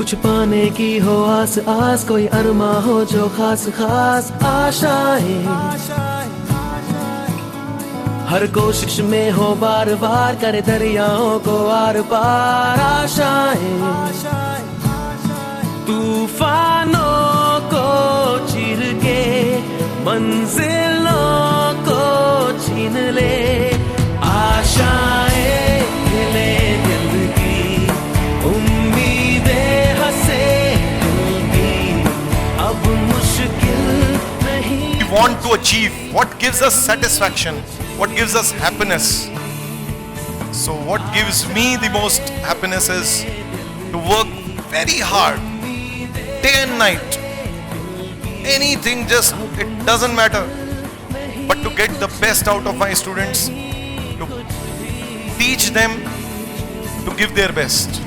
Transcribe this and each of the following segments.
कुछ पाने की हो आस आस, कोई अरमा हो जो खास खास आशाएं, हर कोशिश में हो बार बार, करे दरियाओं को आर पार आशाएं, तूफानों को चीर के मंजिलों को छीन ले, आशाएं खिले दिल की, उम्मीदें हंसे दिल की, अब मुश्किल नहीं। We want to achieve what gives us satisfaction, what gives us happiness. So what gives me the most happiness is to work very hard, day and night. Anything, just it doesn't matter, but to get the best out of my students, to teach them to give their best.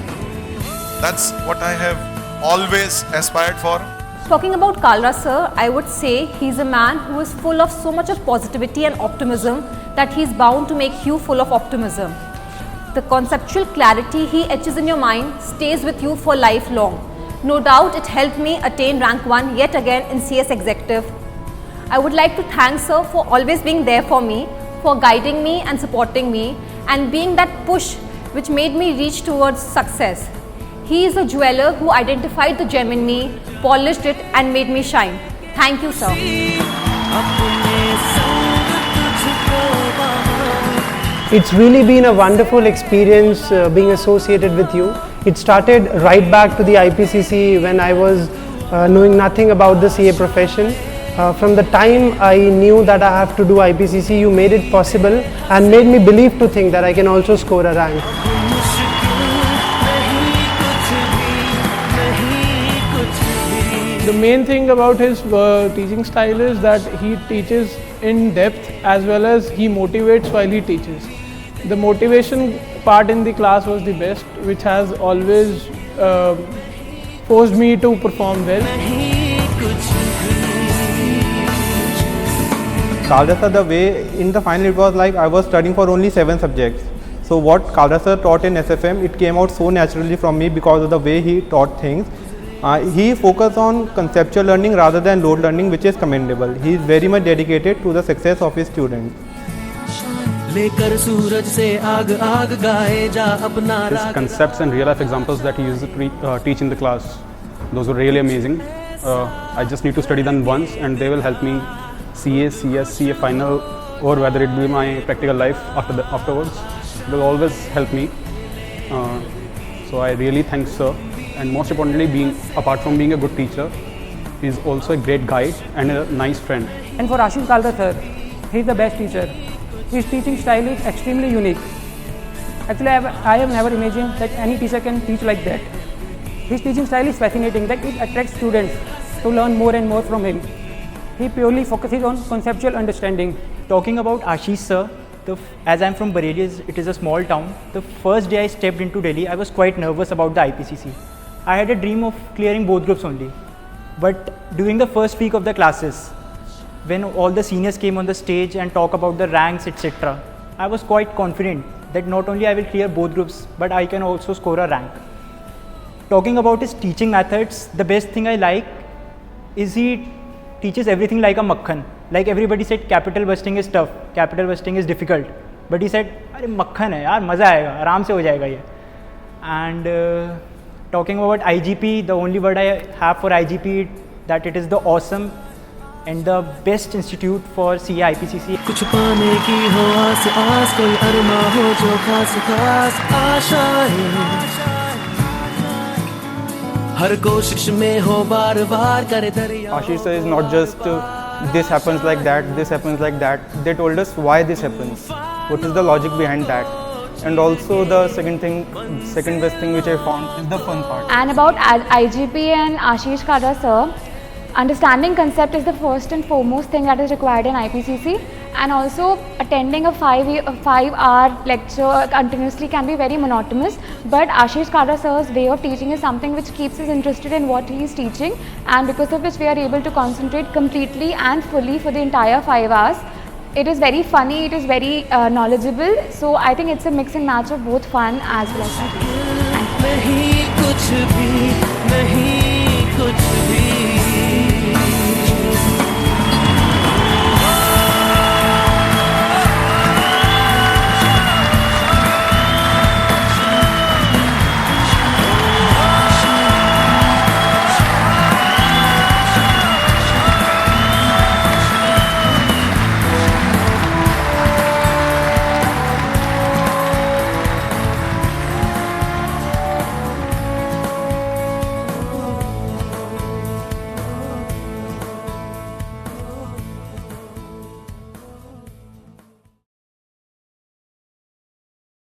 That's what I have always aspired for. Talking about Kalra sir, I would say he's a man who is full of so much of positivity and optimism that he's bound to make you full of optimism. The conceptual clarity he etches in your mind stays with you for lifelong. No doubt it helped me attain rank 1 yet again in CS Executive. I would like to thank sir for always being there for me, for guiding me and supporting me, and being that push which made me reach towards success. He is a jeweler who identified the gem in me, polished it and made me shine. Thank you, sir. It's really been a wonderful experience being associated with you. It started right back to the IPCC when I was knowing nothing about the CA profession. From the time I knew that I have to do IPCC, you made it possible and made me believe to think that I can also score a rank. The main thing about his teaching style is that he teaches in depth as well as he motivates while he teaches. The motivation part in the class was the best, which has always forced me to perform well. Kalra sir, the way in the final it was like I was studying for only 7 subjects. So what Kalra sir taught in SFM, it came out so naturally from me because of the way he taught things. He focused on conceptual learning rather than load learning, which is commendable. He is very much dedicated to the success of his students. His concepts and real life examples that he used to teach in the class, those were really amazing. I just need to study them once and they will help me CA, CS, CA final, or whether it be my practical life afterwards. It will always help me. So I really thank sir. And most importantly, apart from being a good teacher, he is also a great guide and a nice friend. And for Ashish Kalra sir, he is the best teacher. His teaching style is extremely unique. Actually, I have never imagined that any teacher can teach like that. His teaching style is fascinating, that it attracts students to learn more and more from him. He purely focuses on conceptual understanding. Talking about Ashish sir, as I am from Bareilly, it is a small town. The first day I stepped into Delhi, I was quite nervous about the IPCC. I had a dream of clearing both groups only. But during the first week of the classes, when all the seniors came on the stage and talk about the ranks, etc., I was quite confident that not only I will clear both groups, but I can also score a rank. Talking about his teaching methods, the best thing I like is he teaches everything like a makhan. Like everybody said, capital busting is tough, capital busting is difficult. But he said, "Arey makhan hai yaar, maza aayega, aaram se ho jayega ye." And talking about IGP, the only word I have for IGP that it is the awesome and the best institute for CA IPCC. कुछ पाने की हो आस आस, कोई अरमा हो जो खास खास आशाएं, हर कोशिश में हो बार बार, करे दरिया। Ashish sir is not just this happens like that, this happens like that. They told us why this happens, what is the logic behind that. And also the second best thing which I found is the fun part. And about IGP and Ashish Kalra sir, understanding concept is the first and foremost thing that is required in IPCC, and also attending a 5-hour lecture continuously can be very monotonous, but Ashish Kalra sir's way of teaching is something which keeps us interested in what he is teaching, and because of which we are able to concentrate completely and fully for the entire 5 hours. It is very funny, it is very knowledgeable, so I think it's a mix and match of both fun as well as नहीं